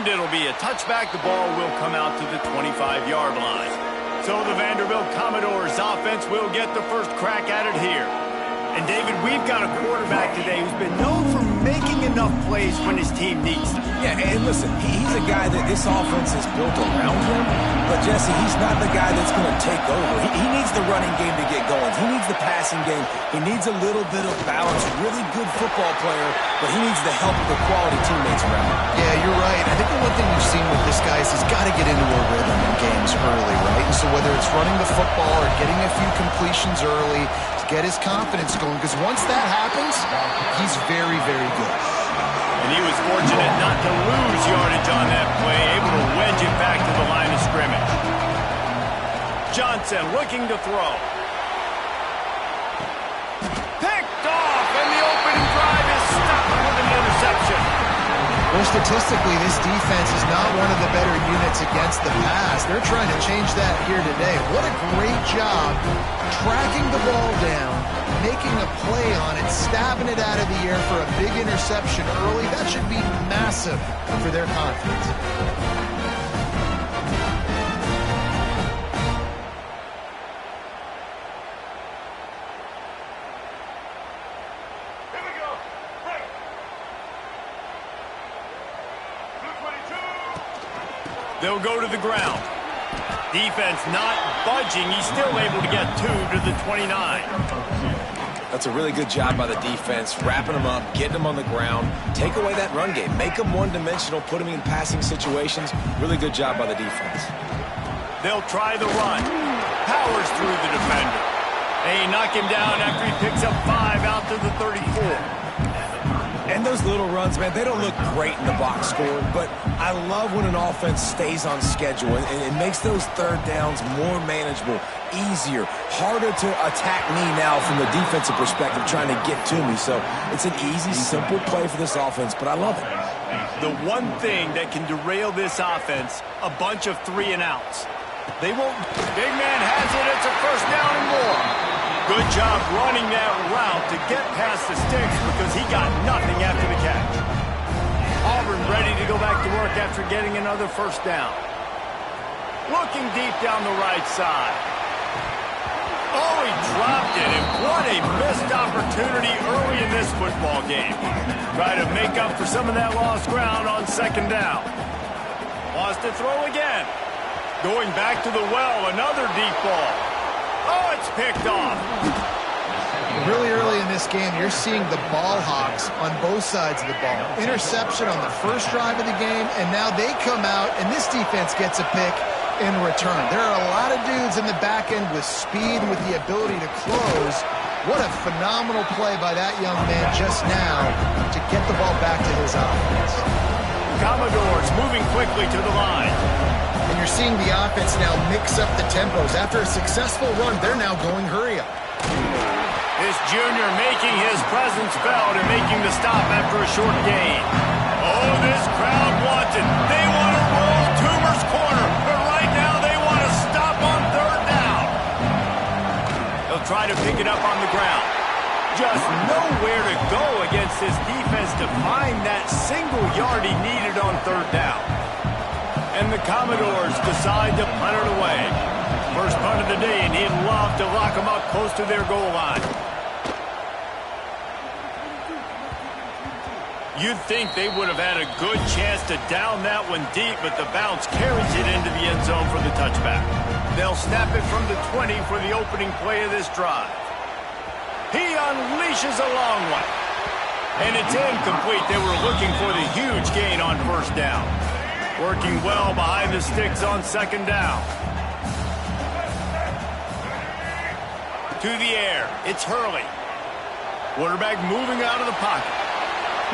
And it'll be a touchback. The ball will come out to the 25-yard line. So the Vanderbilt Commodores offense will get the first crack at it here. And, David, we've got a quarterback today who's been known for making enough plays when his team needs them. Yeah, and listen, he's a guy that this offense is built around him. But, Jesse, he's not the guy that's going to take over. He needs the running game to get going. He needs the passing game. He needs a little bit of balance. Really good football player, but he needs the help of the quality teammates around him. Yeah, you're right. I think the one thing we've seen with this guy is he's got to get into a rhythm in games early, right? And so whether it's running the football or getting a few completions early to get his confidence going, because once that happens, he's very, very good. And he was fortunate not to lose yardage on that play, able to wedge it back to the line of scrimmage. Johnson looking to throw. Picked off, and the opening drive is stopped with an interception. Well, statistically, this defense is not one of the better units against the pass. They're trying to change that here today. What a great job tracking the ball down, making a play on it, stabbing it out of the air for a big interception early. That should be massive for their confidence. They'll go to the ground. Defense not budging. He's still able to get 2 to the 29. That's a really good job by the defense, wrapping them up, getting them on the ground, take away that run game, make them one-dimensional, put them in passing situations. Really good job by the defense. They'll try the run. Powers through the defender. They knock him down after he picks up 5 out to the 34. And those little runs, man, they don't look great in the box score, but I love when an offense stays on schedule and it makes those third downs more manageable, easier, harder to attack me now from the defensive perspective trying to get to me. So it's an easy, simple play for this offense, but I love it. The one thing that can derail this offense, a bunch of 3-and-outs. They won't. Big man has it. It's a first down and more. Good job running that route to get past the sticks because he got nothing after the catch. Auburn ready to go back to work after getting another first down. Looking deep down the right side. Oh, he dropped it, and what a missed opportunity early in this football game. Try to make up for some of that lost ground on second down. Wants to throw again. Going back to the well, another deep ball. Oh, it's picked off. Really early in this game, you're seeing the ball hawks on both sides of the ball. Interception on the first drive of the game, and now they come out, and this defense gets a pick in return. There are a lot of dudes in the back end with speed and with the ability to close. What a phenomenal play by that young man just now to get the ball back to his offense. Commodores moving quickly to the line. And you're seeing the offense now mix up the tempos. After a successful run, they're now going hurry up. This junior making his presence felt and making the stop after a short gain. Oh, this crowd wants it. They want to roll Toomer's corner, but right now they want to stop on third down. They'll try to pick it up on the ground. Just nowhere to go against this defense to find that single yard he needed on third down. And the Commodores decide to punt it away. First punt of the day, and he'd love to lock them up close to their goal line. You'd think they would have had a good chance to down that one deep, but the bounce carries it into the end zone for the touchback. They'll snap it from the 20 for the opening play of this drive. He unleashes a long one. And it's incomplete. They were looking for the huge gain on first down. Working well behind the sticks on second down. To the air. It's Hurley. Quarterback moving out of the pocket.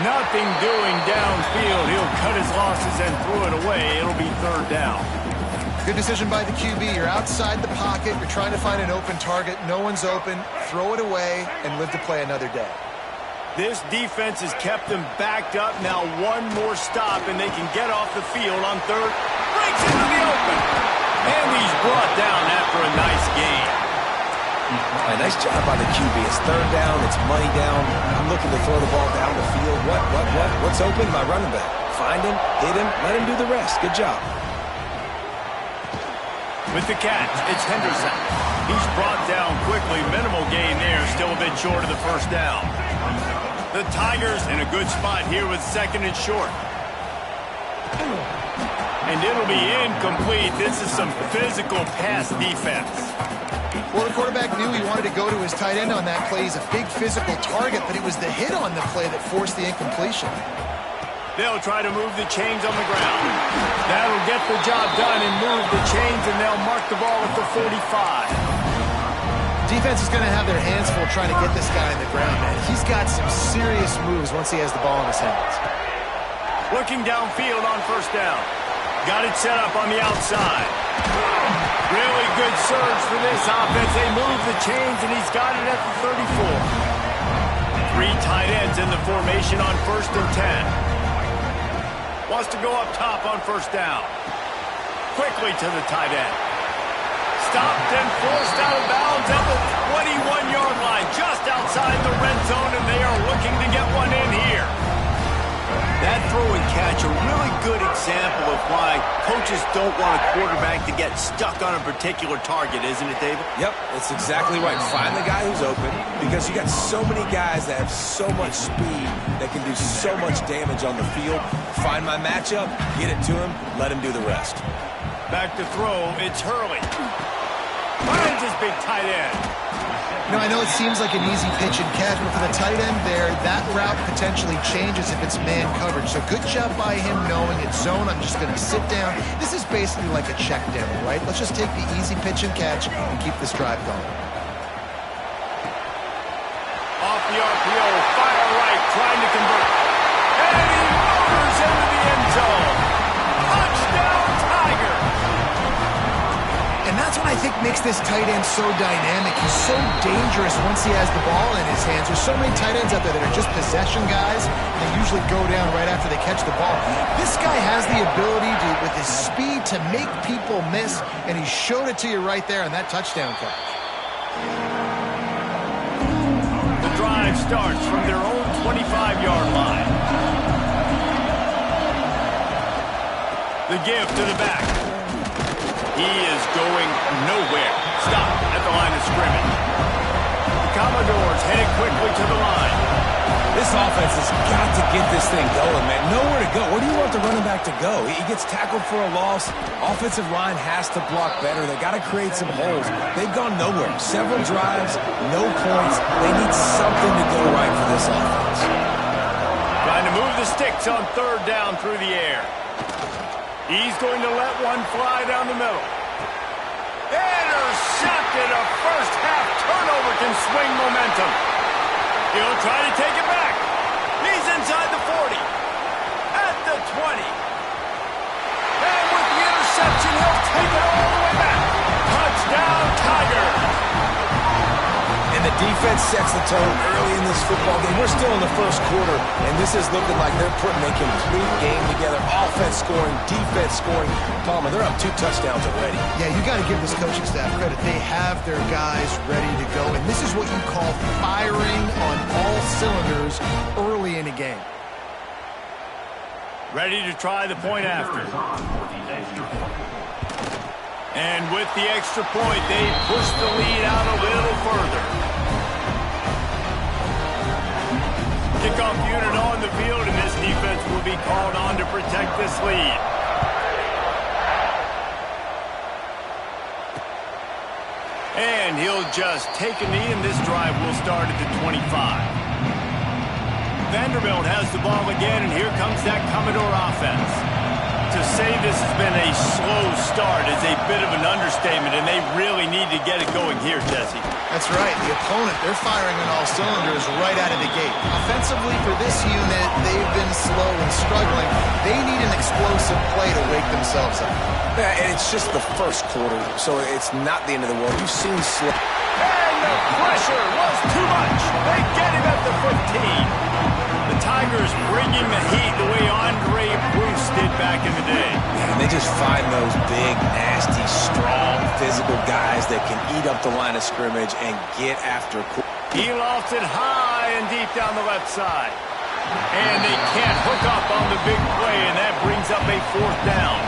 Nothing doing downfield. He'll cut his losses and throw it away. It'll be third down. Good decision by the QB. You're outside the pocket. You're trying to find an open target. No one's open. Throw it away and live to play another day. This defense has kept them backed up. Now one more stop, and they can get off the field on third. Breaks into the open. And he's brought down after a nice gain. Nice job by the QB. It's third down. It's money down. I'm looking to throw the ball down the field. What's open? My running back. Find him, hit him, let him do the rest. Good job. With the catch, it's Henderson. He's brought down quickly. Minimal gain there. Still a bit short of the first down. The Tigers in a good spot here with second and short. And it'll be incomplete. This is some physical pass defense. Well, the quarterback knew he wanted to go to his tight end on that play. He's a big physical target, but it was the hit on the play that forced the incompletion. They'll try to move the chains on the ground. That'll get the job done and move the chains, and they'll mark the ball at the 45. Defense is going to have their hands full trying to get this guy on the ground, man. He's got some serious moves once he has the ball in his hands. Looking downfield on first down. Got it set up on the outside. Really good surge for this offense. They move the chains, and he's got it at the 34. Three tight ends in the formation on 1st and 10. Wants to go up top on first down. Quickly to the tight end. Stopped and forced out of bounds at the 21-yard line, just outside the red zone, and they are looking to get one in here. That throw and catch, a really good example of why coaches don't want a quarterback to get stuck on a particular target, isn't it, David? Yep, that's exactly right. Find the guy who's open, because you got so many guys that have so much speed that can do so much damage on the field. Find my matchup, get it to him, let him do the rest. Back to throw, it's Hurley. Finds his big tight end. I know it seems like an easy pitch and catch, but for the tight end there, that route potentially changes if it's man coverage. So good job by him knowing it's zone. I'm just going to sit down. This is basically like a check down, right? Let's just take the easy pitch and catch and keep this drive going. Off the RPO, fire right, trying to convert. And he motors into the end zone. Touchdown, Tiger! And that's what I think makes this tight end so dynamic. He's so dangerous once he has the ball in his hands. There's so many tight ends out there that are just possession guys. They usually go down right after they catch the ball. This guy has the ability to, with his speed, to make people miss, and he showed it to you right there on that touchdown catch. The drive starts from their own 25-yard line. The give to the back. He is going nowhere. Stop at the line of scrimmage. The Commodores headed quickly to the line. This offense has got to get this thing going, man. Nowhere to go. Where do you want the running back to go? He gets tackled for a loss. Offensive line has to block better. They got to create some holes. They've gone nowhere. Several drives, no points. They need something to go right for this offense. Trying to move the sticks on third down through the air. He's going to let one fly down the middle. Intercepted. A first half turnover can swing momentum. He'll try to take it back. He's inside the 40. At the 20. And with the interception, he'll take it all the way back. Touchdown, Tiger. And the defense sets the tone early in this football game. We're still in the first quarter, and this is looking like they're putting a complete game together. Offense scoring, defense scoring. Palmer, they're up 2 touchdowns already. Yeah, you got to give this coaching staff credit. They have their guys ready to go, and this is what you call firing on all cylinders early in a game. Ready to try the point after. And with the extra point, they push the lead out a little further. Kickoff unit on the field, and this defense will be called on to protect this lead. And he'll just take a knee, and this drive will start at the 25. Vanderbilt has the ball again, and here comes that Commodore offense. To say this has been a slow start is a bit of an understatement, and they really need to get it going here, Jesse. That's right. The opponent, they're firing on all cylinders right out of the gate. Offensively, for this unit, they've been slow and struggling. They need an explosive play to wake themselves up. Yeah, and it's just the first quarter, so it's not the end of the world. You've seen slow. And the pressure was too much. They get him at the 15. The Tigers bringing the heat the way Andre Bruce did back in the day. Man, They just find those big, nasty, strong, physical guys that can eat up the line of scrimmage and get after. He lofts it high and deep down the left side. And they can't hook up on the big play, and that brings up a 4th down.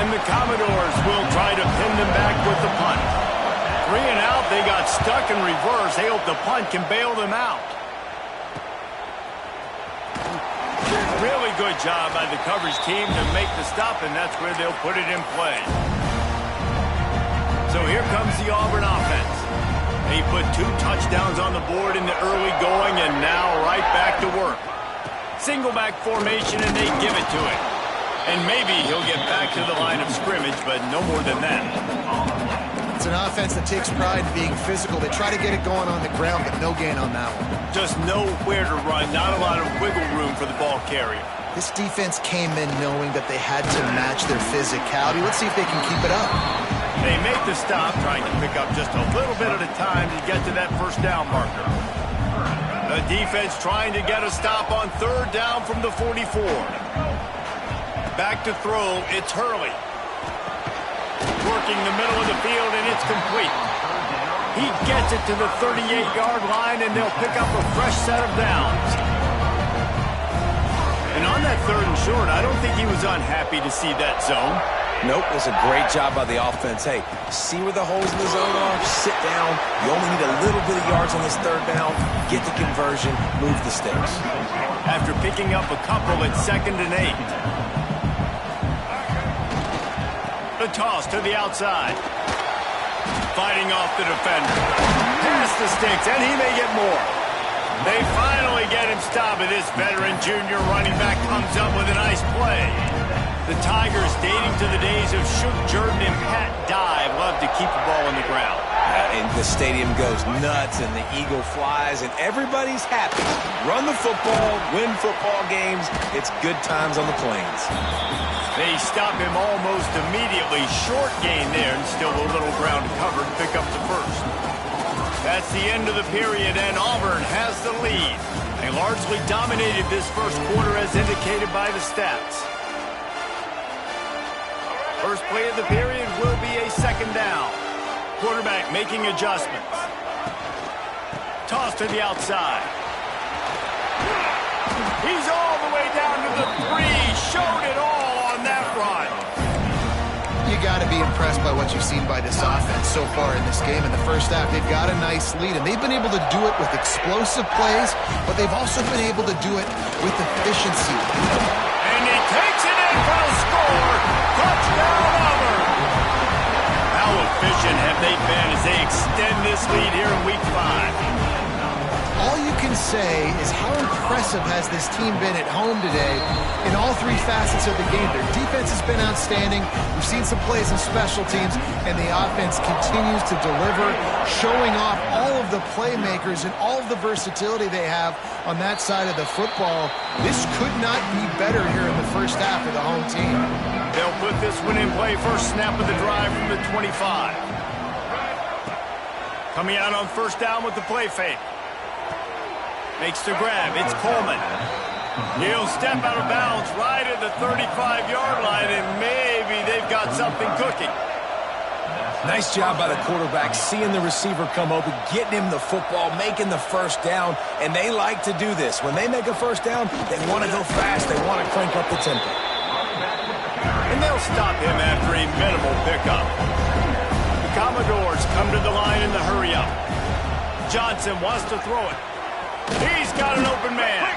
And the Commodores will try to pin them back with the punt. 3 and out, they got stuck in reverse. They hope the punt can bail them out. Really good job by the coverage team to make the stop, and that's where they'll put it in play. So here comes the Auburn offense. They put 2 touchdowns on the board in the early going, and now right back to work. Single back formation, and they give it to him. And maybe he'll get back to the line of scrimmage, but no more than that. It's an offense that takes pride in being physical. They try to get it going on the ground, but no gain on that one. Just nowhere to run, not a lot of wiggle room for the ball carrier. This defense came in knowing that they had to match their physicality. Let's see if they can keep it up. They make the stop, trying to pick up just a little bit at a time to get to that 1st down marker. The defense trying to get a stop on 3rd down from the 44. Back to throw, it's Hurley. Working the middle of the field, and it's complete. He gets it to the 38-yard line, and they'll pick up a fresh set of downs. And on that 3rd and short, I don't think he was unhappy to see that zone. Nope, it was a great job by the offense. Hey, see where the holes in the zone are? Sit down. You only need a little bit of yards on this 3rd down. Get the conversion, move the sticks. After picking up a couple at 2nd and 8. The toss to the outside. Fighting off the defender. Past the sticks, and he may get more. They finally get him stopped, and this veteran junior running back comes up with a nice play. The Tigers, dating to the days of Shook Jordan and Pat Dye, love to keep the ball on the ground. And the stadium goes nuts, and the eagle flies, and everybody's happy. Run the football, win football games. It's good times on the plains. They stop him almost immediately. Short gain there, and still a little ground to cover to pick up the 1st. That's the end of the period, and Auburn has the lead. They largely dominated this 1st quarter as indicated by the stats. First play of the period will be a 2nd down. Quarterback making adjustments. Toss to the outside. He's all the way down to the 3. Showed it all on that run. You got to be impressed by what you've seen by this offense so far in this game. In the 1st half, they've got a nice lead, and they've been able to do it with explosive plays, but they've also been able to do it with efficiency. And he takes it in for a score. Touchdown, Auburn. How efficient have they been as they extend this lead here in Week 5? All you can say is how impressive has this team been at home today in all 3 facets of the game. Their defense has been outstanding. We've seen some plays in special teams, and the offense continues to deliver, showing off all of the playmakers and all of the versatility they have on that side of the football. This could not be better here in the 1st half of the home team. They'll put this one in play. First snap of the drive from the 25. Coming out on 1st down with the play fake. Makes the grab. It's Coleman. He'll step out of bounds right at the 35-yard line, and maybe they've got something cooking. Nice job by the quarterback, seeing the receiver come open, getting him the football, making the 1st down, and they like to do this. When they make a 1st down, they want to go fast. They want to crank up the tempo. And they'll stop him after a minimal pickup. The Commodores come to the line in the hurry-up. Johnson wants to throw it. He's got an open man.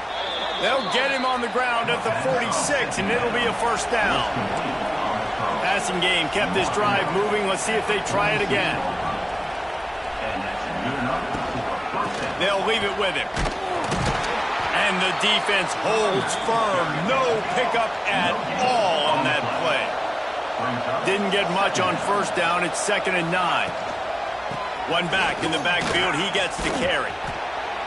They'll get him on the ground at the 46, and it'll be a 1st down. Passing game kept this drive moving. Let's see if they try it again. They'll leave it with him. And the defense holds firm. No pickup at all on that play. Didn't get much on 1st down. It's 2nd and 9. One back in the backfield. He gets to carry.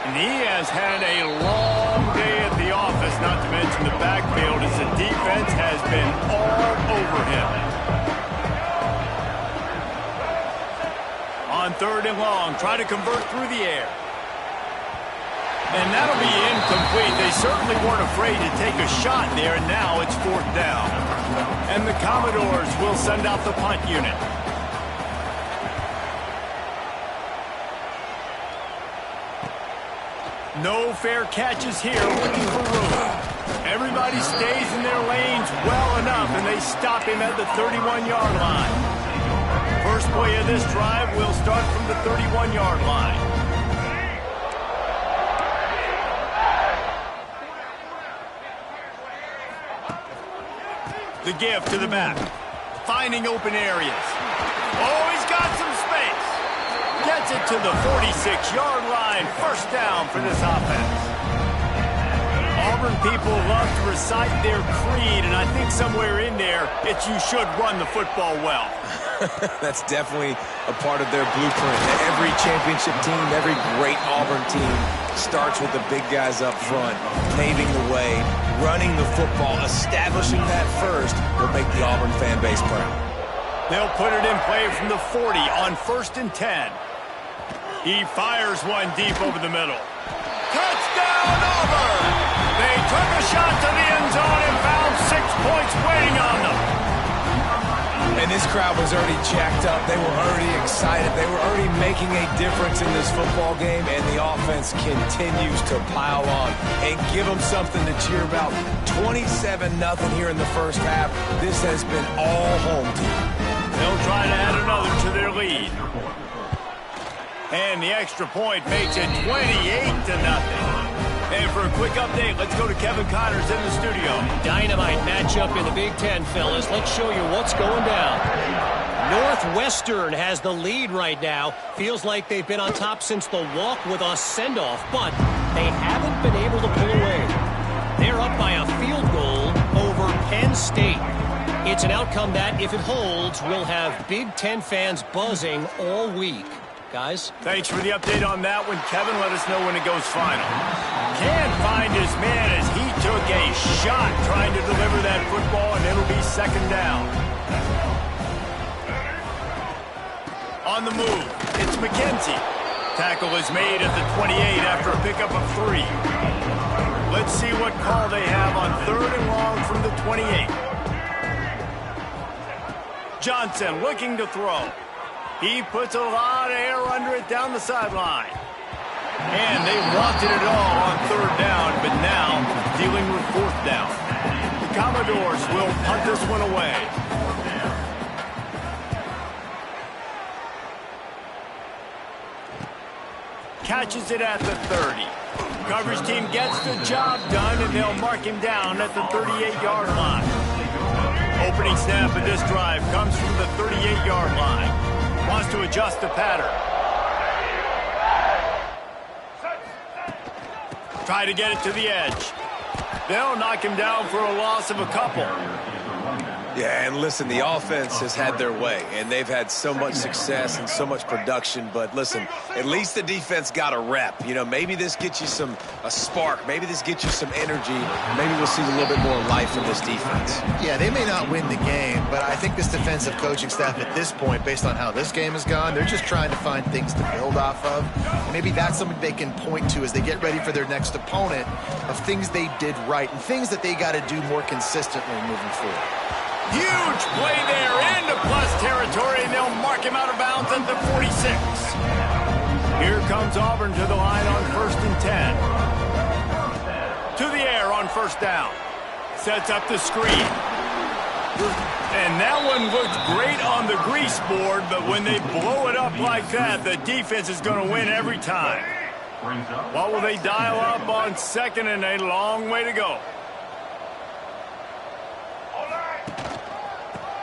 And he has had a long day at the office, not to mention the backfield, as the defense has been all over him. On 3rd and long, try to convert through the air. And that'll be incomplete. They certainly weren't afraid to take a shot there, and now it's 4th down. And the Commodores will send out the punt unit. No fair catches here, looking for room. Everybody stays in their lanes well enough, and they stop him at the 31-yard line. First play of this drive will start from the 31-yard line. The give to the back. Finding open areas. Oh, he's got some space. Gets it to the 46-yard line. First down for this offense. Auburn people love to recite their creed, and I think somewhere in there, it's you should run the football well. That's definitely a part of their blueprint. Every championship team, every great Auburn team starts with the big guys up front, paving the way, running the football, establishing that first will make the Auburn fan base proud. They'll put it in play from the 40 on 1st and 10. He fires one deep over the middle. Touchdown, Auburn! They took a shot to the end zone and found 6 points waiting on them. And this crowd was already jacked up. They were already excited. They were already making a difference in this football game, and the offense continues to pile on and give them something to cheer about. 27-0 here in the first half. This has been all home team. They'll try to add another to their lead. And the extra point makes it 28-0. And for a quick update, let's go to Kevin Connors in the studio. Dynamite matchup in the Big Ten, fellas. Let's show you what's going down. Northwestern has the lead right now. Feels like they've been on top since the walk with a send-off, but they haven't been able to pull away. They're up by a field goal over Penn State. It's an outcome that, if it holds, will have Big Ten fans buzzing all week. Guys? Thanks for the update on that one, Kevin. Let us know when it goes final. Can't find his man as he took a shot trying to deliver that football, and it'll be second down. On the move, it's McKenzie. Tackle is made at the 28 after a pickup of 3. Let's see what call they have on 3rd and long from the 28. Johnson looking to throw. He puts a lot of air under it down the sideline. And they wanted it all on 3rd down, but now dealing with 4th down. The Commodores will punt this one away. Catches it at the 30. Coverage team gets the job done, and they'll mark him down at the 38-yard line. Opening snap of this drive comes from the 38-yard line. Wants to adjust the pattern. Try to get it to the edge. They'll knock him down for a loss of a couple. Yeah, and listen, the offense has had their way, and they've had so much success and so much production. But listen, at least the defense got a rep. You know, maybe this gets you a spark. Maybe this gets you some energy. Maybe we'll see a little bit more life from this defense. Yeah, they may not win the game, but I think this defensive coaching staff at this point, based on how this game has gone, they're just trying to find things to build off of. Maybe that's something they can point to as they get ready for their next opponent of things they did right and things that they got to do more consistently moving forward. Huge play there into plus territory, and they'll mark him out of bounds at the 46. Here comes Auburn to the line on 1st and 10. To the air on 1st down. Sets up the screen. And that one looked great on the grease board, but when they blow it up like that, the defense is going to win every time. What will they dial up on 2nd and a long way to go?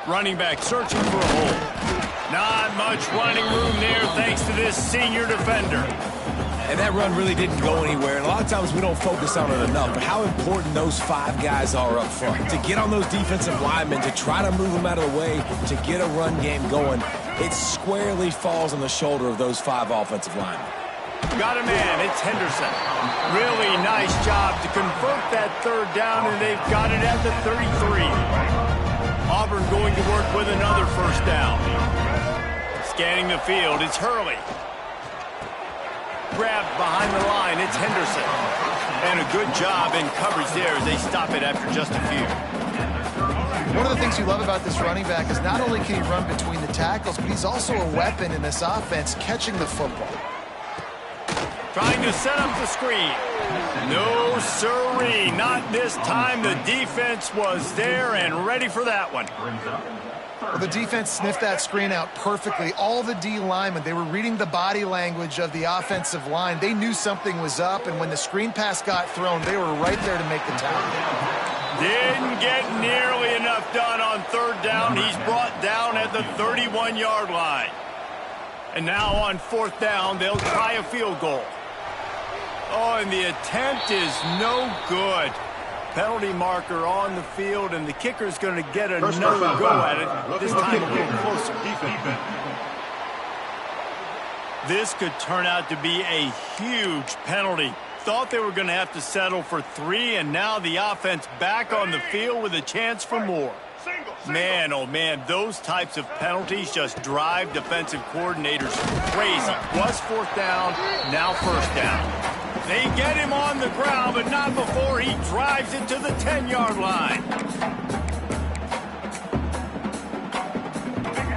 Running back searching for a hole. Not much running room there thanks to this senior defender. And that run really didn't go anywhere. And a lot of times we don't focus on it enough. But how important those 5 guys are up front. To get on those defensive linemen, to try to move them out of the way, to get a run game going, it squarely falls on the shoulder of those 5 offensive linemen. Got a man, it's Henderson. Really nice job to convert that 3rd down, and they've got it at the 33. Auburn going to work with another 1st down. Scanning the field, it's Hurley. Grabbed behind the line, it's Henderson. And a good job in coverage there as they stop it after just a few. One of the things you love about this running back is not only can he run between the tackles, but he's also a weapon in this offense catching the football. Trying to set up the screen. No, sirree. Not this time. The defense was there and ready for that one. Well, the defense sniffed that screen out perfectly. All the D linemen, they were reading the body language of the offensive line. They knew something was up, and when the screen pass got thrown, they were right there to make the tackle. Didn't get nearly enough done on third down. He's brought down at the 31-yard line. And now on fourth down, they'll try a field goal. Oh, and the attempt is no good. Penalty marker on the field, and the kicker's going to get another go at it, this time a little closer. This could turn out to be a huge penalty. Thought they were going to have to settle for 3, and now the offense back on the field with a chance for more. Man, oh man, those types of penalties just drive defensive coordinators crazy. Was fourth down, now first down. They get him on the ground, but not before he drives it to the 10-yard line.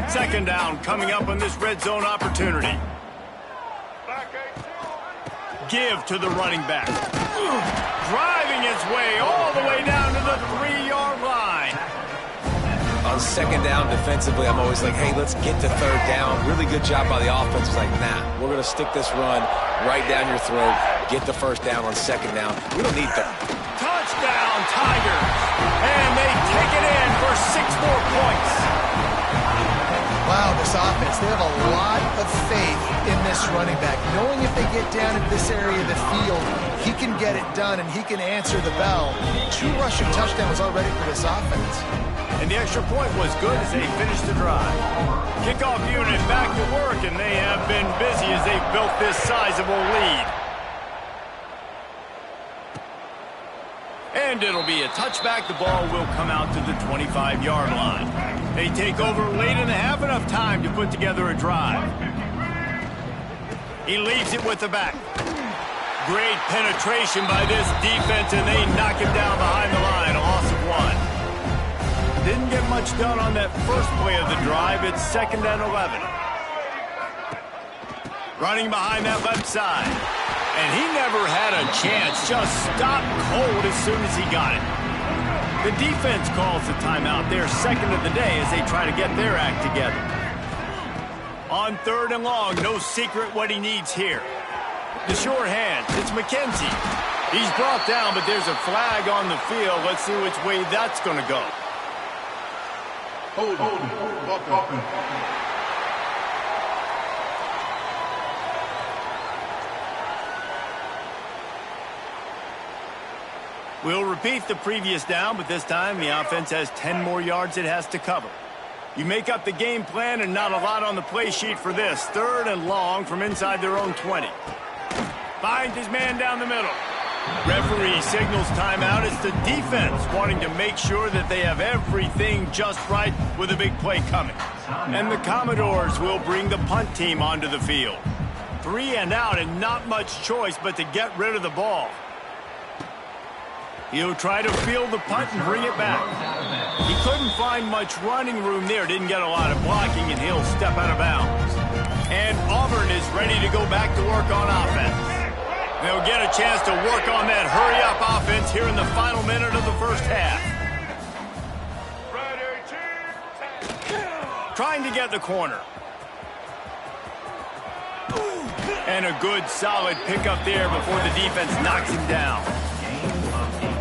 Second down coming up on this red zone opportunity. Give to the running back. Driving his way all the way down to the 3-yard line. On second down defensively, I'm always like, hey, let's get to third down. Really good job by the offense. It's like, nah, we're going to stick this run right down your throat. Get the first down on second down. We don't need that. Touchdown, Tigers. And they take it in for 6 more points. Wow, this offense, they have a lot of faith in this running back. Knowing if they get down in this area of the field, he can get it done and he can answer the bell. 2 rushing touchdowns already for this offense. And the extra point was good as they finished the drive. Kickoff unit back to work, and they have been busy as they've built this sizable lead. And it'll be a touchback. The ball will come out to the 25-yard line. They take over late in the half, enough time to put together a drive. He leaves it with the back. Great penetration by this defense, and they knock him down behind the line. A loss of 1. Didn't get much done on that first play of the drive. It's 2nd and 11. Running behind that left side. And he never had a chance. Just stopped cold as soon as he got it. The defense calls the timeout. They're second of the day as they try to get their act together. On 3rd and long, no secret what he needs here. The sure hand, it's McKenzie. He's brought down, but there's a flag on the field. Let's see which way that's going to go. Hold on. We'll repeat the previous down, but this time the offense has 10 more yards it has to cover. You make up the game plan and not a lot on the play sheet for this. 3rd and long from inside their own 20. Finds his man down the middle. Referee signals timeout. It's the defense wanting to make sure that they have everything just right with a big play coming. And the Commodores will bring the punt team onto the field. 3 and out and not much choice but to get rid of the ball. He'll try to field the punt and bring it back. He couldn't find much running room there. Didn't get a lot of blocking, and he'll step out of bounds. And Auburn is ready to go back to work on offense. They'll get a chance to work on that hurry-up offense here in the final minute of the first half. Trying to get the corner. And a good, solid pickup there before the defense knocks him down.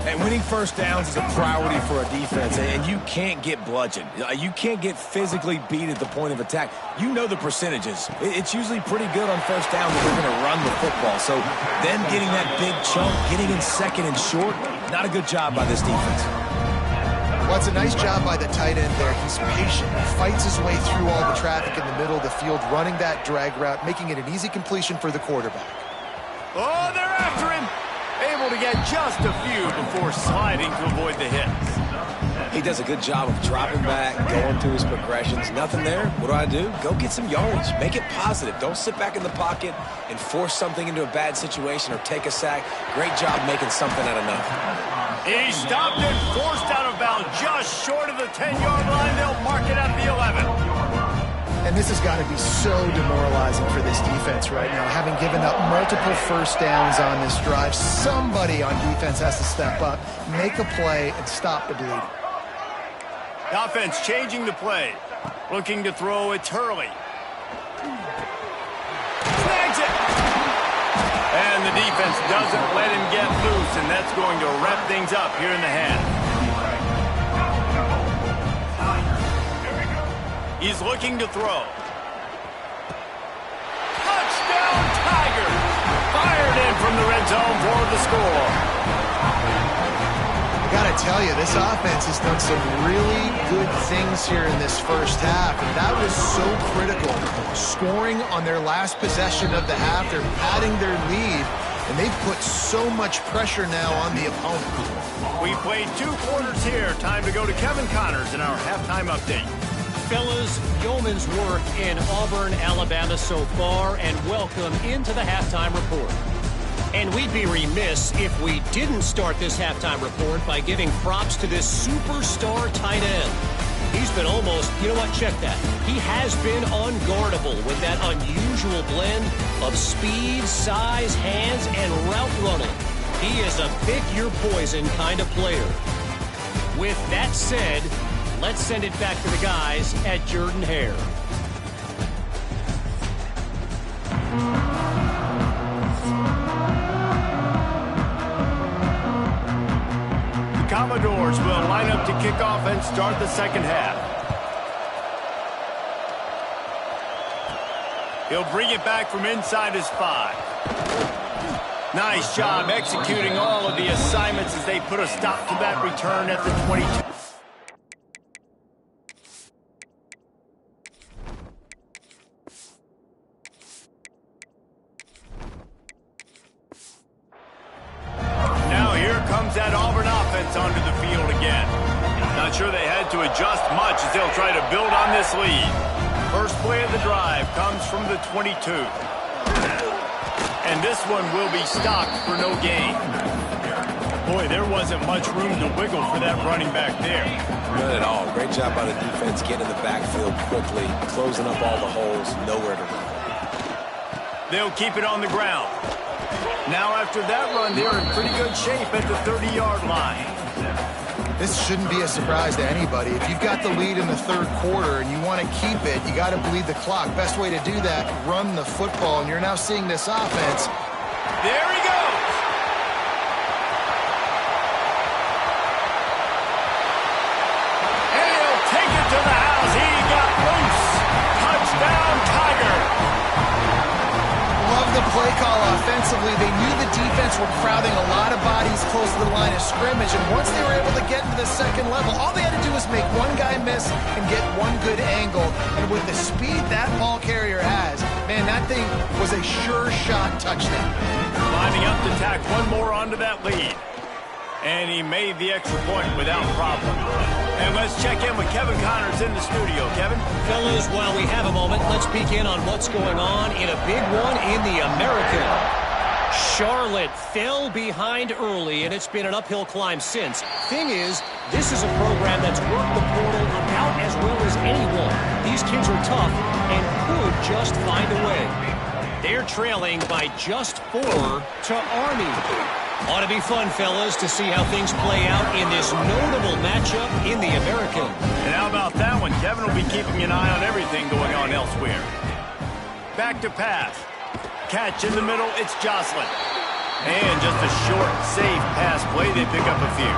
And winning first downs is a priority for a defense, and you can't get bludgeoned. You can't get physically beat at the point of attack. You know the percentages. It's usually pretty good on first down that they're going to run the football. So them getting that big chunk, getting in second and short, not a good job by this defense. Well, it's a nice job by the tight end there. He's patient. He fights his way through all the traffic in the middle of the field, running that drag route, making it an easy completion for the quarterback. Oh, they're after him. Able to get just a few before sliding to avoid the hits. He does a good job of dropping back, going through his progressions. Nothing there. What do? Go get some yardage. Make it positive. Don't sit back in the pocket and force something into a bad situation or take a sack. Great job making something out of nothing. He stopped and forced out of bounds just short of the 10-yard line. They'll mark it at the 11. And this has got to be so demoralizing for this defense right now. Having given up multiple first downs on this drive, somebody on defense has to step up, make a play, and stop the bleeding. The offense changing the play. Looking to throw, it's Hurley. Snags it! And the defense doesn't let him get loose, and that's going to wrap things up here in the half. He's looking to throw. Touchdown, Tigers! Fired in from the red zone for the score. I got to tell you, this offense has done some really good things here in this first half, and that was so critical. Scoring on their last possession of the half, they're padding their lead, and they've put so much pressure now on the opponent. We played 2 quarters here. Time to go to Kevin Connors in our halftime update. Fellas, yeoman's work in Auburn, Alabama so far, and welcome into the halftime report. And we'd be remiss if we didn't start this halftime report by giving props to this superstar tight end. He's been almost, you know what, check that. He has been unguardable with that unusual blend of speed, size, hands, and route running. He is a pick-your-poison kind of player. With that said, let's send it back to the guys at Jordan-Hare. The Commodores will line up to kick off and start the second half. He'll bring it back from inside his 5. Nice job executing all of the assignments as they put a stop to that return at the 22. That Auburn offense onto the field again. Not sure they had to adjust much as they'll try to build on this lead. First play of the drive comes from the 22. And this one will be stopped for no gain. Boy, there wasn't much room to wiggle for that running back there. None at all. Great job by the defense getting in the backfield quickly, closing up all the holes, nowhere to run. They'll keep it on the ground. Now after that run, they're in pretty good shape at the 30-yard line. This shouldn't be a surprise to anybody. If you've got the lead in the third quarter and you want to keep it, you got to bleed the clock. Best way to do that, run the football. And you're now seeing this offense. There he goes. And he'll take it to the house. He got loose. Touchdown, Tiger. Love the play call offensively. They knew the defense were crowding a lot of bodies close to the line of scrimmage, and once they were able to get into the second level, all they had to do was make one guy miss and get one good angle. And with the speed that ball carrier has, man, that thing was a sure shot touchdown. Lining up to tack one more onto that lead. And he made the extra point without problem. And let's check in with Kevin Connors in the studio. Kevin? Fellas, while we have a moment, let's peek in on what's going on in a big one in the American. Charlotte fell behind early, and it's been an uphill climb since. Thing is, this is a program that's worked the portal about as well as anyone. These kids are tough and could just find a way. They're trailing by just 4 to Army. Ought to be fun, fellas, to see how things play out in this notable matchup in the American. And how about that one? Kevin will be keeping an eye on everything going on elsewhere. Back to pass. Catch in the middle, it's Jocelyn. And just a short, safe pass play, they pick up a few.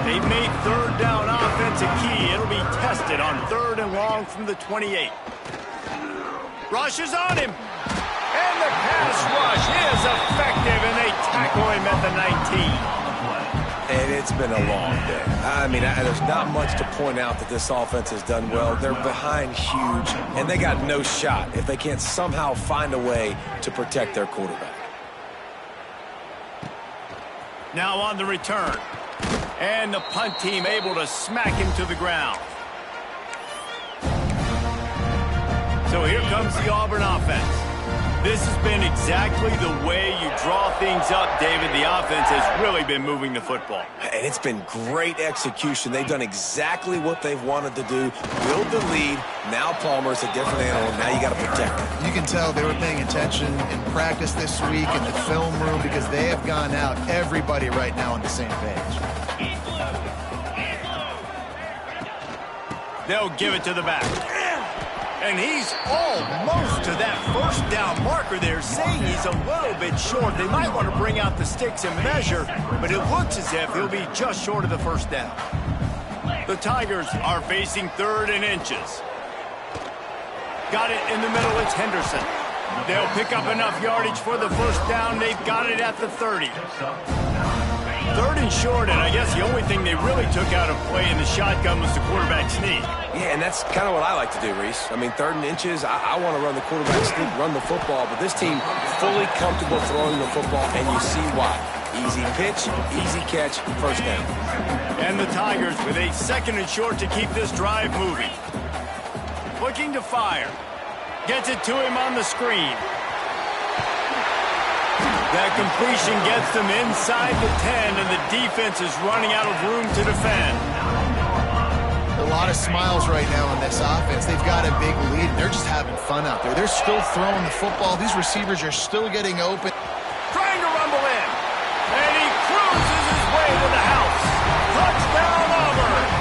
They've made third down offense a key. It'll be tested on 3rd and long from the 28. Rush is on him. And the pass rush is effective, and they tackle him at the 19. And it's been a long day. I mean, there's not much to point out that this offense has done well. They're behind huge, and they got no shot if they can't somehow find a way to protect their quarterback. Now on the return. And the punt team able to smack him to the ground. So here comes the Auburn offense. This has been exactly the way you draw things up, David. The offense has really been moving the football. And it's been great execution. They've done exactly what they've wanted to do. Build the lead. Now Palmer's a different animal. Now you got to protect him. You can tell they were paying attention in practice this week in the film room because they have gone out, everybody right now on the same page. They'll give it to the back. And he's almost to that first down marker there, saying he's a little bit short. They might want to bring out the sticks and measure, but it looks as if he'll be just short of the first down. The Tigers are facing 3rd and inches. Got it in the middle, it's Henderson. They'll pick up enough yardage for the first down. They've got it at the 30. 3rd and short, and I guess the only thing they really took out of play in the shotgun was the quarterback sneak. Yeah, and that's kind of what I like to do, Reese. I mean, 3rd and inches, I want to run the quarterback sneak, run the football, but this team fully comfortable throwing the football, and you see why. Easy pitch, easy catch, first down. And the Tigers with a 2nd and short to keep this drive moving. Looking to fire. Gets it to him on the screen. That completion gets them inside the 10, and the defense is running out of room to defend. A lot of smiles right now on this offense. They've got a big lead. They're just having fun out there. They're still throwing the football. These receivers are still getting open. Trying to rumble in. And he cruises his way to the house. Touchdown, Auburn.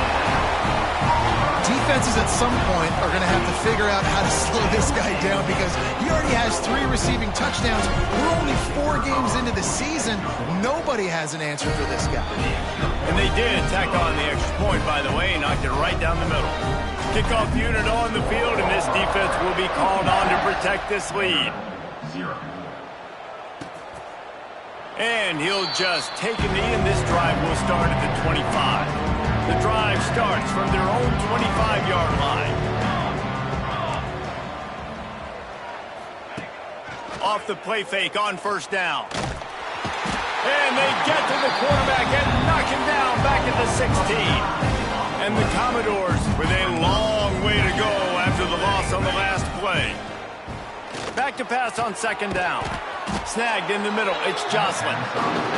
Defenses at some point are going to have to figure out how to slow this guy down because he already has 3 receiving touchdowns. We're only 4 games into the season. Nobody has an answer for this guy. And they did tack on the extra point, by the way, knocked it right down the middle. Kickoff unit on the field, and this defense will be called on to protect this lead. And he'll just take a knee, and this drive will start at the 25. The drive starts from their own 25-yard line. Off the play fake on first down. And they get to the quarterback and knock him down back at the 16. And the Commodores with a long way to go after the loss on the last play. Back to pass on 2nd down. Snagged in the middle, it's Jocelyn.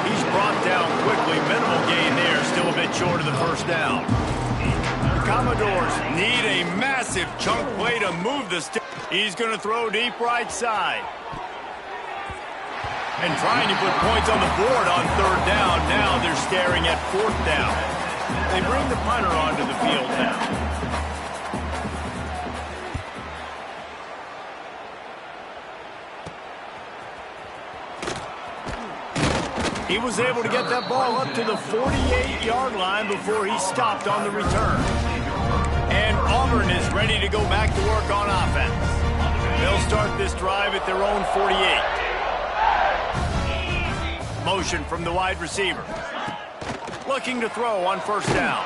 He's brought down quickly, minimal gain there, still a bit short of the first down. The Commodores need a massive chunk play to move the stick. He's going to throw deep right side. And trying to put points on the board on 3rd down. Now they're staring at 4th down. They bring the punter onto the field now. He was able to get that ball up to the 48-yard line before he stopped on the return. And Auburn is ready to go back to work on offense. They'll start this drive at their own 48. Motion from the wide receiver. Looking to throw on first down.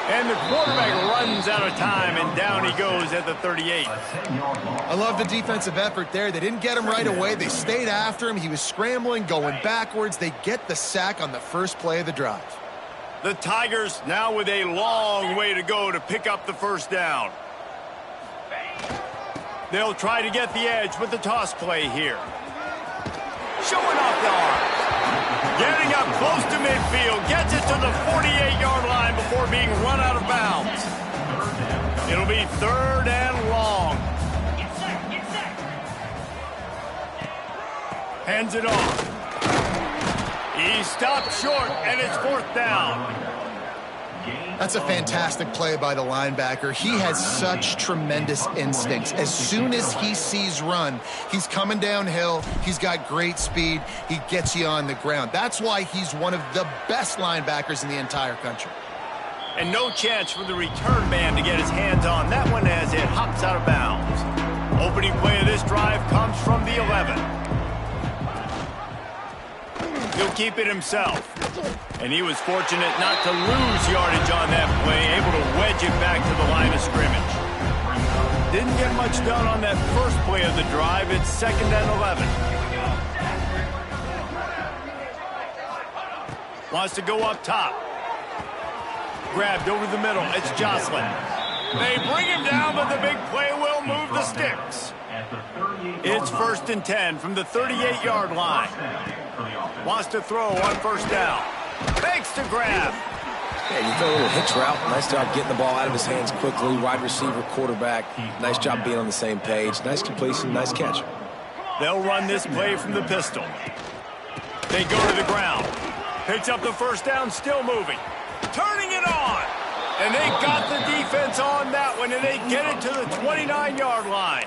And the quarterback runs out of time, and down he goes at the 38. I love the defensive effort there. They didn't get him right away. They stayed after him. He was scrambling, going backwards. They get the sack on the first play of the drive. The Tigers now with a long way to go to pick up the first down. They'll try to get the edge with the toss play here. Showing off the arms. Getting up close to midfield. Gets it to the 48-yard line before being run out of bounds. It'll be 3rd and long. Hands it off. He stopped short, and it's 4th down. That's a fantastic play by the linebacker. He has such tremendous instincts. As soon as he sees run, he's coming downhill. He's got great speed. He gets you on the ground. That's why he's one of the best linebackers in the entire country. And no chance for the return man to get his hands on that one as it hops out of bounds. Opening play of this drive comes from the 11. He'll keep it himself. And he was fortunate not to lose yardage on that play, able to wedge it back to the line of scrimmage. Didn't get much done on that first play of the drive. It's 2nd and 11. Wants to go up top. Grabbed over the middle. It's Jocelyn. They bring him down, but the big play will move the sticks. It's 1st and 10 from the 38-yard line. Wants to throw on first down. Fakes to grab. Yeah, you throw a little hitch route. Nice job getting the ball out of his hands quickly. Wide receiver, quarterback. Nice job being on the same page. Nice completion, nice catch. They'll run this play from the pistol. They go to the ground. Picks up the first down, still moving. Turning it on. And they got the defense on that one, and they get it to the 29-yard line.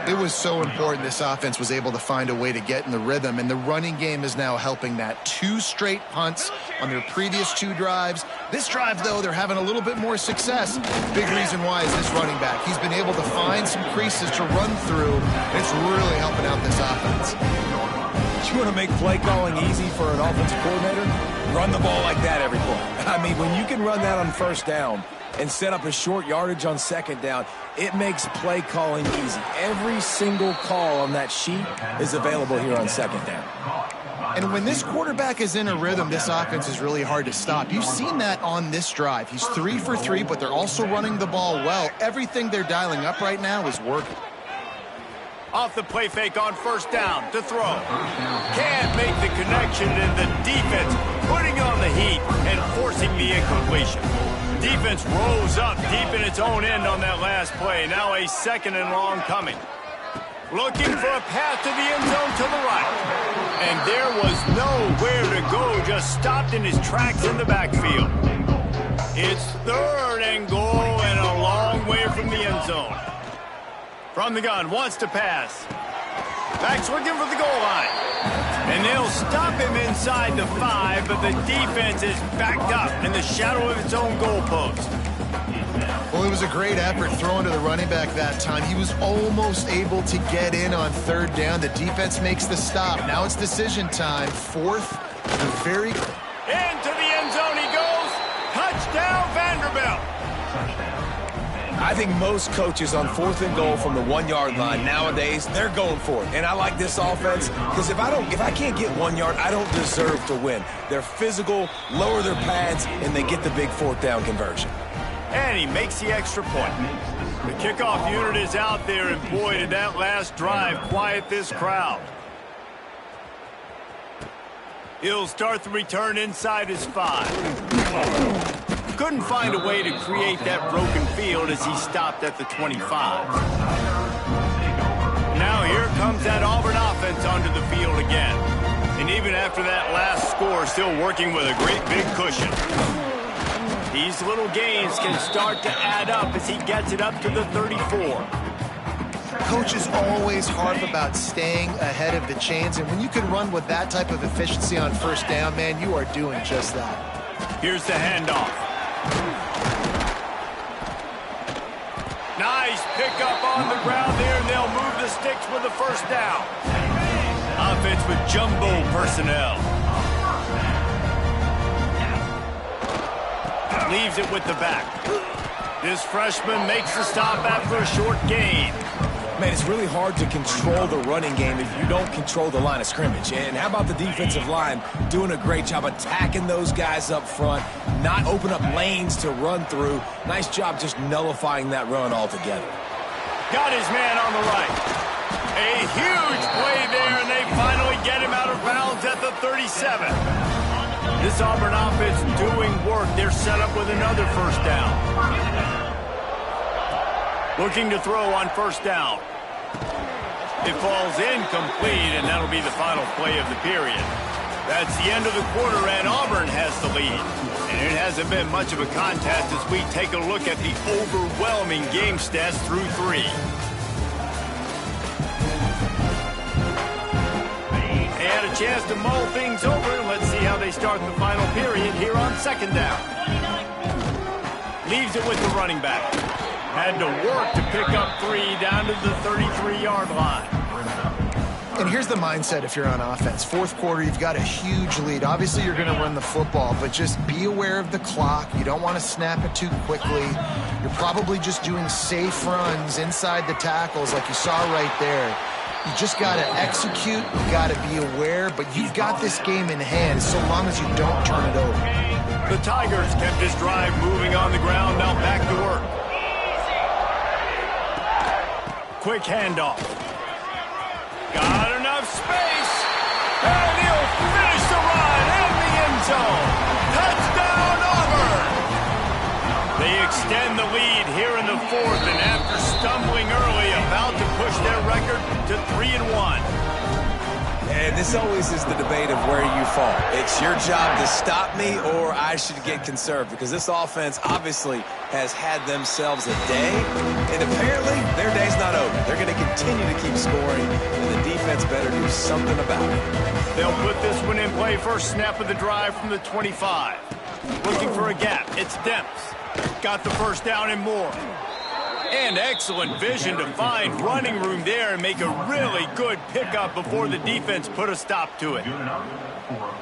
It was so important this offense was able to find a way to get in the rhythm, and the running game is now helping that. 2 straight punts on their previous 2 drives. This drive, though, they're having a little bit more success. Big reason why is this running back. He's been able to find some creases to run through, and it's really helping out this offense. You want to make play calling easy for an offensive coordinator? Run the ball like that every play. I mean, when you can run that on first down and set up a short yardage on second down, it makes play calling easy. Every single call on that sheet is available here on second down. And when this quarterback is in a rhythm, this offense is really hard to stop. You've seen that on this drive. He's 3 for 3, but they're also running the ball well. Everything they're dialing up right now is working. Off the play fake on first down to throw. Can't make the connection, and the defense putting on the heat and forcing the incompletion. Defense rose up deep in its own end on that last play. Now a 2nd and long coming. Looking for a path to the end zone to the right. And there was nowhere to go, just stopped in his tracks in the backfield. It's 3rd and goal and a long way from the end zone. From the gun, wants to pass. Back's looking for the goal line. And they'll stop him inside the 5, but the defense is backed up in the shadow of its own goalpost. Well, it was a great effort throwing to the running back that time. He was almost able to get in on 3rd down. The defense makes the stop. Now it's decision time. 4th, the very... Into the end zone he goes. Touchdown, Vanderbilt. I think most coaches on 4th and goal from the 1-yard line nowadays, they're going for it. And I like this offense because if I can't get 1 yard, I don't deserve to win. They're physical, lower their pads, and they get the big 4th down conversion. And he makes the extra point. The kickoff unit is out there, and boy, did that last drive quiet this crowd. He'll start the return inside his 5. Couldn't find a way to create that broken field as he stopped at the 25. Now here comes that Auburn offense onto the field again. And even after that last score, still working with a great big cushion. These little gains can start to add up as he gets it up to the 34. Coaches always harp about staying ahead of the chains, and when you can run with that type of efficiency on first down, man, you are doing just that. Here's the handoff. Nice pickup on the ground there, and they'll move the sticks with the first down. Offense with jumbo personnel. Leaves it with the back. This freshman makes the stop after a short gain. Man, it's really hard to control the running game if you don't control the line of scrimmage. And how about the defensive line doing a great job attacking those guys up front, not open up lanes to run through. Nice job just nullifying that run altogether. Got his man on the right. A huge play there, and they finally get him out of bounds at the 37. This Auburn offense doing work. They're set up with another first down. Looking to throw on first down. It falls incomplete, and that'll be the final play of the period. That's the end of the quarter, and Auburn has the lead. And it hasn't been much of a contest as we take a look at the overwhelming game stats through 3. They had a chance to mull things over. Let's see how they start the final period here on second down. Leaves it with the running back. Had to work to pick up 3 down to the 33-yard line. And here's the mindset if you're on offense. 4th quarter, you've got a huge lead. Obviously, you're going to run the football, but just be aware of the clock. You don't want to snap it too quickly. You're probably just doing safe runs inside the tackles like you saw right there. You just got to execute. You got to be aware, but you've got this game in hand so long as you don't turn it over. The Tigers kept this drive moving on the ground. Now back to work. quick handoff. Got enough space. And he'll finish the run in the end zone. Touchdown, Auburn. They extend the lead here in the fourth, and after stumbling early, about to push their record to 3-1. And this always is the debate of where you fall. It's your job to stop me, or I should get conserved, because this offense obviously has had themselves a day, and apparently their day's not over. They're going to continue to keep scoring, and the defense better do something about it. They'll put this one in play. First snap of the drive from the 25. Looking for a gap. It's Demps. Got the first down and more. And excellent vision to find running room there and make a really good pickup before the defense put a stop to it.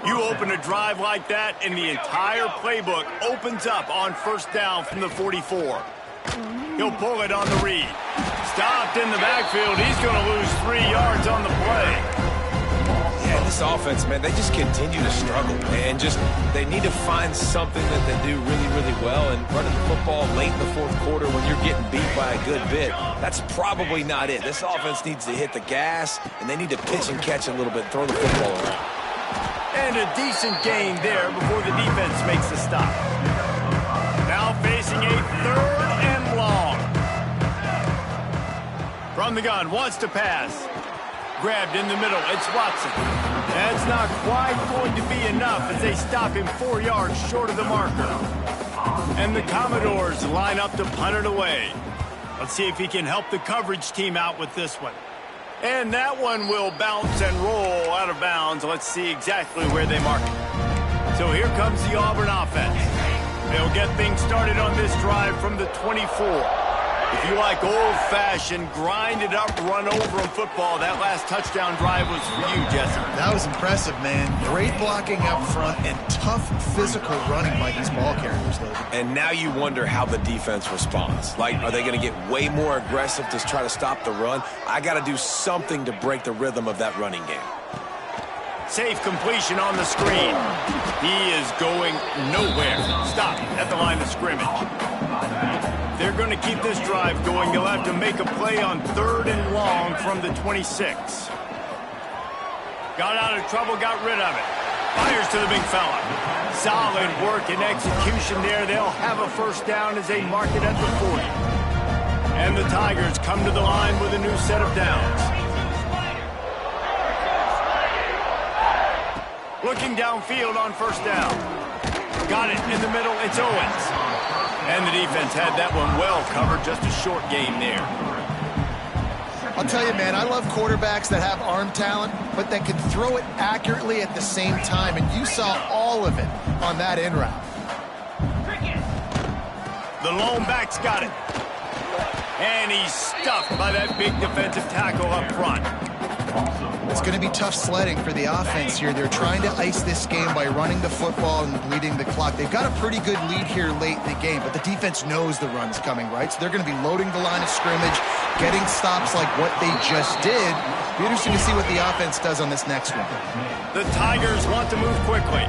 You open a drive like that, and the entire playbook opens up on first down from the 44. He'll pull it on the read. Stopped in the backfield. He's going to lose 3 yards on the play. Yeah, this offense, man, they just continue to struggle. And they need to find something that they do really, really well. And running the football late in the fourth quarter when you're getting beat by a good bit, that's probably not it. This offense needs to hit the gas, and they need to pitch and catch a little bit, throw the football around. And a decent gain there before the defense makes the stop. Now facing a 3rd and long. From the gun, wants to pass. Grabbed in the middle, it's Watson. That's not quite going to be enough as they stop him 4 yards short of the marker. And the Commodores line up to punt it away. Let's see if he can help the coverage team out with this one. And that one will bounce and roll out of bounds. Let's see exactly where they mark it. So here comes the Auburn offense. They'll get things started on this drive from the 24. If you like old-fashioned, grind-it-up, run-over-'em football, that last touchdown drive was for you, Jesse. That was impressive, man. Great blocking up front and tough physical running by these ball carriers, Logan. And now you wonder how the defense responds. Like, are they going to get way more aggressive to try to stop the run? I got to do something to break the rhythm of that running game. Safe completion on the screen. He is going nowhere. Stop at the line of scrimmage. They're going to keep this drive going. They'll have to make a play on 3rd and long from the 26. Got out of trouble, got rid of it. Fires to the big fella. Solid work and execution there. They'll have a first down as they mark it at the 40. And the Tigers come to the line with a new set of downs. Looking downfield on first down. Got it in the middle. It's Owens. And the defense had that one well covered. Just a short game there. I'll tell you, man, I love quarterbacks that have arm talent, but that can throw it accurately at the same time. And you saw all of it on that in route. The lone back's got it. And he's stuffed by that big defensive tackle up front. It's going to be tough sledding for the offense here. They're trying to ice this game by running the football and bleeding the clock. They've got a pretty good lead here late in the game, but the defense knows the run's coming, right? So they're going to be loading the line of scrimmage, getting stops like what they just did. Be interesting to see what the offense does on this next one. The Tigers want to move quickly.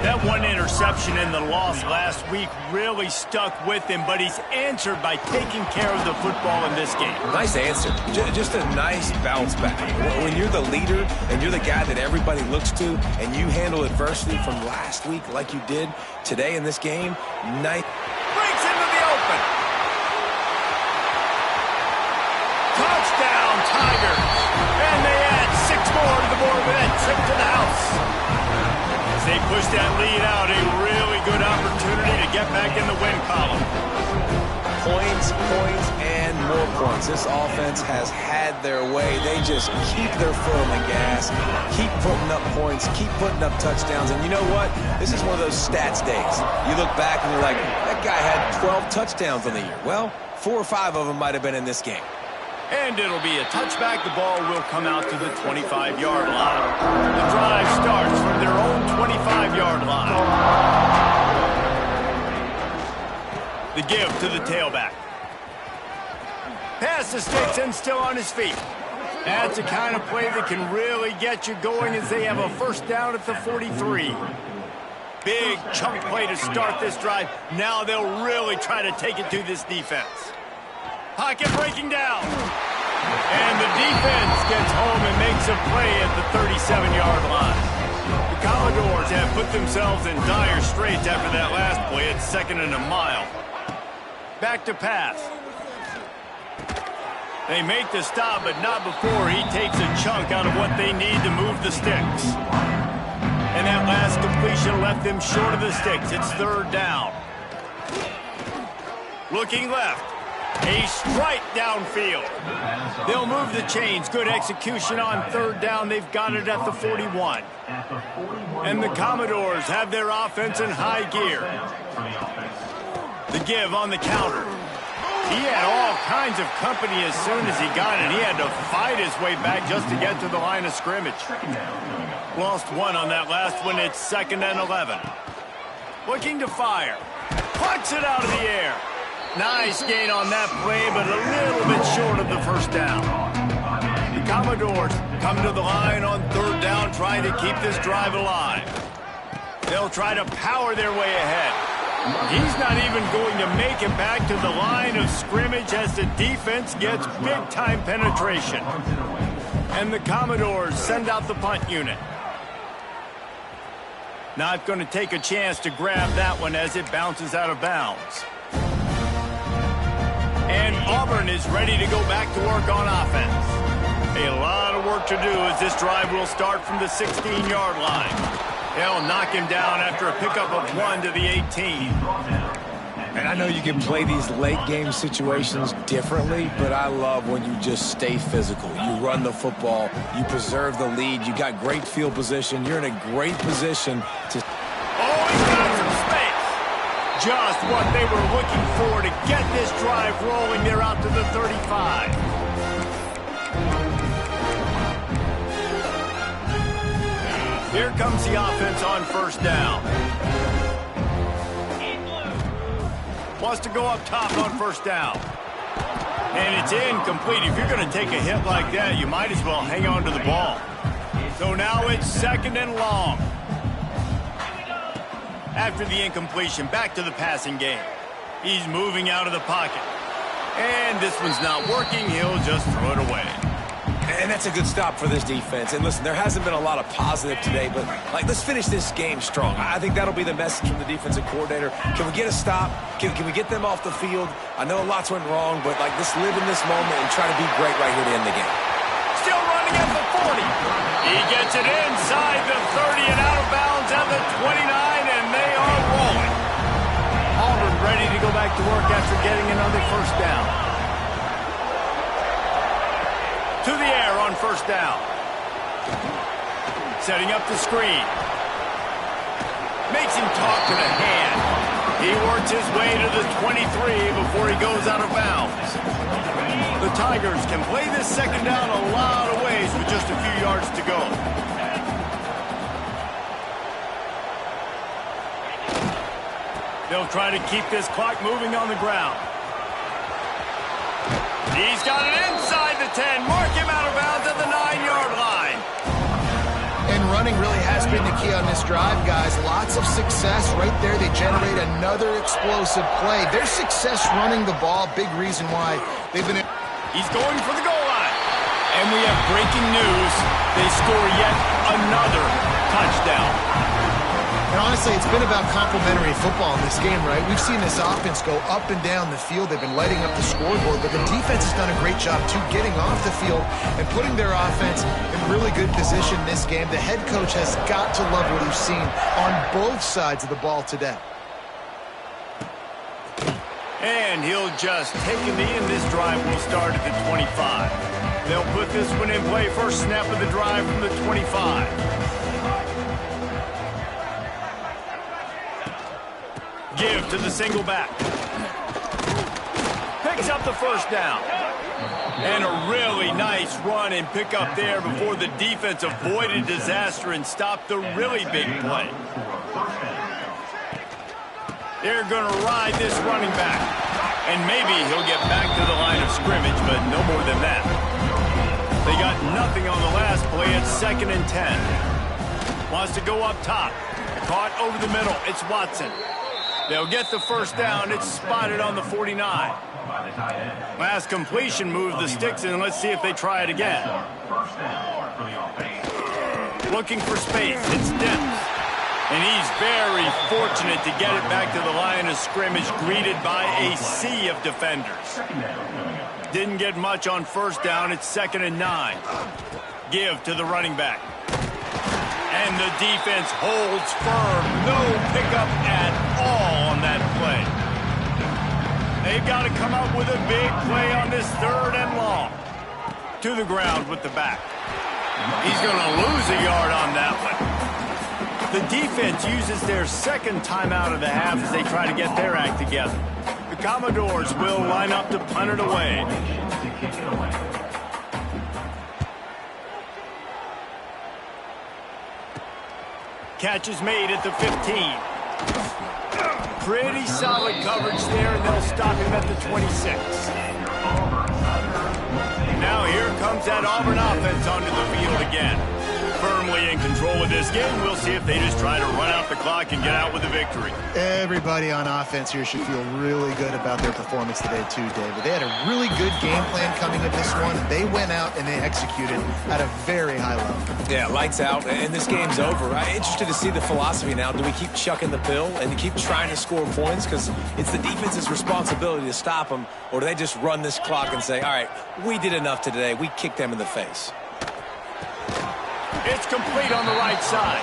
That one interception in the loss last week really stuck with him, but he's answered by taking care of the football in this game. Nice answer. Just a nice bounce back. When you're the leader and you're the guy that everybody looks to and you handle adversity from last week like you did today in this game, nice. Breaks into the open. Touchdown, Tigers. And they add 6 more to the board with that trip to the house. They push that lead out, a really good opportunity to get back in the win column. Points, and more points. This offense has had their way. They just keep their foot on the gas, keep putting up points, keep putting up touchdowns. And you know what? This is one of those stats days. You look back and you're like, that guy had 12 touchdowns on the year. Well, 4 or 5 of them might have been in this game. And it'll be a touchback. The ball will come out to the 25-yard line. The drive starts from their own 25-yard line. The give to the tailback. Pass the sticks and still on his feet. That's the kind of play that can really get you going as they have a first down at the 43. Big chunk play to start this drive. Now they'll really try to take it to this defense. Pocket breaking down. And the defense gets home and makes a play at the 37-yard line. The Commodores have put themselves in dire straits after that last play at 2nd and a mile. Back to pass. They make the stop, but not before he takes a chunk out of what they need to move the sticks. And that last completion left them short of the sticks. It's 3rd down. Looking left. A strike downfield. They'll move the chains. Good execution on 3rd down. They've got it at the 41. And the Commodores have their offense in high gear. The give on the counter. He had all kinds of company as soon as he got it. He had to fight his way back just to get to the line of scrimmage. Lost one on that last one. It's 2nd and 11. Looking to fire. Plucks it out of the air. Nice gain on that play, but a little bit short of the 1st down. The Commodores come to the line on 3rd down, trying to keep this drive alive. They'll try to power their way ahead. He's not even going to make it back to the line of scrimmage as the defense gets big-time penetration. And the Commodores send out the punt unit. Not going to take a chance to grab that one as it bounces out of bounds. And Auburn is ready to go back to work on offense. A lot of work to do as this drive will start from the 16-yard line. They'll knock him down after a pickup of 1 to the 18. And I know you can play these late-game situations differently, but I love when you just stay physical. You run the football, you preserve the lead, you got great field position, you're in a great position to... Oh, he's got some space. Just what they were looking for to get this drive rolling. They're out to the 35. Here comes the offense on 1st down. Wants to go up top on 1st down. And it's incomplete. If you're going to take a hit like that, you might as well hang on to the ball. So now it's 2nd and long. After the incompletion, back to the passing game. He's moving out of the pocket. And this one's not working. He'll just throw it away. And that's a good stop for this defense. And listen, there hasn't been a lot of positive today, but let's finish this game strong. I think that'll be the message from the defensive coordinator. Can we get a stop? Can we get them off the field? I know lots went wrong, but let's live in this moment and try to be great right here to end the game. Still running at the 40. He gets it inside the 30 and out of bounds at the 29, and they are rolling. Auburn ready to go back to work after getting another 1st down. To the air on 1st down. Setting up the screen. Makes him talk to the hand. He works his way to the 23 before he goes out of bounds. The Tigers can play this 2nd down a lot of ways with just a few yards to go. They'll try to keep this clock moving on the ground. He's got it inside the 10. Mark him out of bounds at the 9-yard line. And running really has been the key on this drive, guys. Lots of success right there. They generate another explosive play. Their success running the ball, big reason why they've been... He's going for the goal line. And we have breaking news. They score yet another touchdown. And honestly, it's been about complementary football in this game, right? We've seen this offense go up and down the field. They've been lighting up the scoreboard, but the defense has done a great job, too, getting off the field and putting their offense in really good position in this game. The head coach has got to love what he's seen on both sides of the ball today. And he'll just take a knee, and this drive will start at the 25. They'll put this one in play. First snap of the drive from the 25. Give to the single back. Picks up the 1st down. And a really nice run and pick up there before the defense avoided disaster and stopped the really big play. They're going to ride this running back. And maybe he'll get back to the line of scrimmage, but no more than that. They got nothing on the last play. It's 2nd and 10. Wants to go up top. Caught over the middle. It's Watson. They'll get the first down. It's spotted on the 49. Last completion moved the sticks in. Let's see if they try it again. Looking for space. It's depth. And he's very fortunate to get it back to the line of scrimmage, greeted by a sea of defenders. Didn't get much on first down. It's 2nd and 9. Give to the running back. And the defense holds firm. No pickup at all on that play. They've got to come up with a big play on this 3rd and long. To the ground with the back. He's going to lose a yard on that one. The defense uses their 2nd timeout of the half as they try to get their act together. The Commodores will line up to punt it away. Catch is made at the 15. Pretty solid coverage there, and they'll stop him at the 26. Now here comes that Auburn offense onto the field again. Firmly in control of this game. We'll see if they just try to run out the clock and get out with a victory. Everybody on offense here should feel really good about their performance today too, David. They had a really good game plan coming in this one. They went out and they executed at a very high level. Yeah, lights out, and this game's over. I'm interested to see the philosophy now. Do we keep chucking the pill and keep trying to score points? Because it's the defense's responsibility to stop them, or do they just run this clock and say, all right, we did enough today. We kicked them in the face. It's complete on the right side.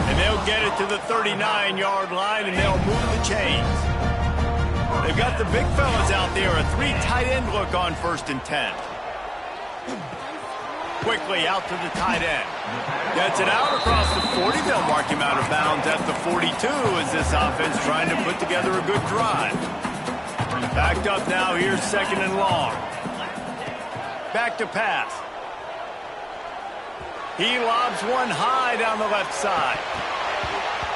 And they'll get it to the 39-yard line, and they'll move the chains. They've got the big fellas out there. A 3 tight end look on 1st and 10. Quickly out to the tight end. Gets it out across the 40. They'll mark him out of bounds at the 42 as this offense trying to put together a good drive. Backed up now. Here's 2nd and long. Back to pass. He lobs one high down the left side.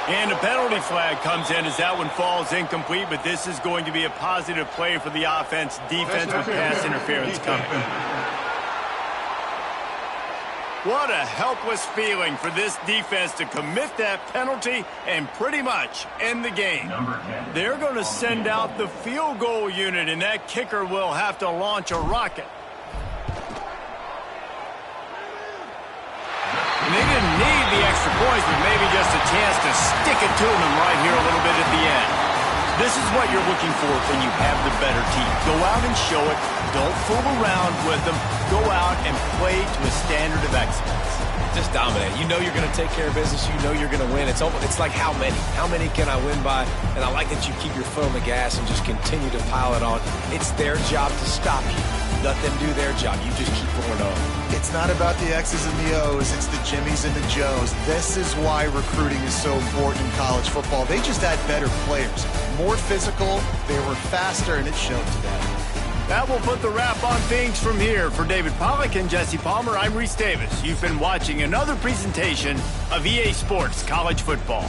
And a penalty flag comes in as that one falls incomplete, but this is going to be a positive play for the offense. Defense with pass interference coming. What a helpless feeling for this defense to commit that penalty and pretty much end the game. They're going to send out the field goal unit, and that kicker will have to launch a rocket. And they didn't need the extra points, but maybe just a chance to stick it to them right here a little bit at the end. This is what you're looking for when you have the better team. Go out and show it. Don't fool around with them. Go out and play to a standard of excellence. Just dominate. You know you're going to take care of business. You know you're going to win. It's like how many? How many can I win by? And I like that you keep your foot on the gas and just continue to pile it on. It's their job to stop you. Let them do their job. You just keep going on. It's not about the X's and the O's. It's the Jimmies and the Joes. This is why recruiting is so important in college football. They just had better players. More physical. They were faster, and it showed today. That will put the wrap on things from here. For David Pollack and Jesse Palmer, I'm Reese Davis. You've been watching another presentation of EA Sports College Football.